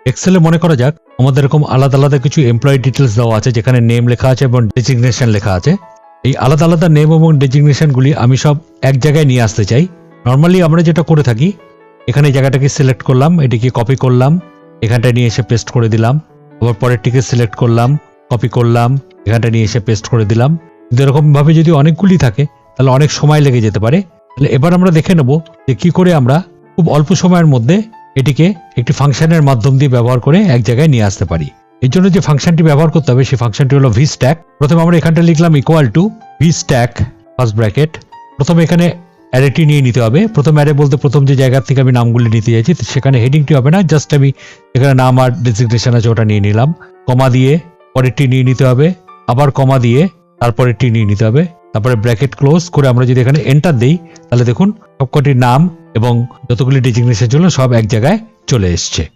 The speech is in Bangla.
এক্সেলে মনে করা যাক আমাদের এরকম আলাদা আলাদা কিছু এমপ্লয়ি ডিটেলস দেওয়া আছে, যেখানে নেম লেখা আছে এবং ডেজিগনেশন লেখা আছে। এই আলাদা আলাদা নেম এবং ডেজিগনেশনগুলি আমি সব এক জায়গায় নিয়ে আসতে চাই। নর্মালি আমরা যেটা করে থাকি, এখানে এই জায়গাটাকে সিলেক্ট করলাম, এটিকে কপি করলাম, এখানটায় নিয়ে এসে পেস্ট করে দিলাম, আবার পরেরটিকে সিলেক্ট করলাম, কপি করলাম, এখানটা নিয়ে এসে পেস্ট করে দিলাম। কিন্তু এরকম ভাবে যদি অনেকগুলি থাকে তাহলে অনেক সময় লেগে যেতে পারে। তাহলে এবার আমরা দেখে নেব যে কি করে আমরা খুব অল্প সময়ের মধ্যে এটিকে একটি ফাংশনের মাধ্যম দিয়ে ব্যবহার করে এক জায়গায় নিয়ে আসতে পারি। এর জন্য যে ফাংশনটি ব্যবহার করতে হবে সেই ফাংশনটি হলো vstack। প্রথমে আমরা এখানটা লিখলাম equal to vstack first bracket. প্রথমে এখানে অ্যারেটি নিয়ে নিতে হবে। প্রথম অ্যারে বলতে প্রথম যে জায়গা থেকে আমি নামগুলি নিতে চাইছি সেখানে হেডিংটি হবে না, জাস্ট আমি এখানে নাম আর ডেজিগনেশন আছে ওটা নিয়ে নিলাম। কমা দিয়ে পরেরটি নিয়ে নিতে হবে, আবার কমা দিয়ে তারপরেরটি নিয়ে নিতে হবে, তারপরে ব্র্যাকেট ক্লোজ করে আমরা যদি এখানে এন্টার দেই তাহলে দেখুন সবকটি নাম এবং যতগুলি ডেজিগনেশন ছিল সব এক জায়গায় চলে এসছে।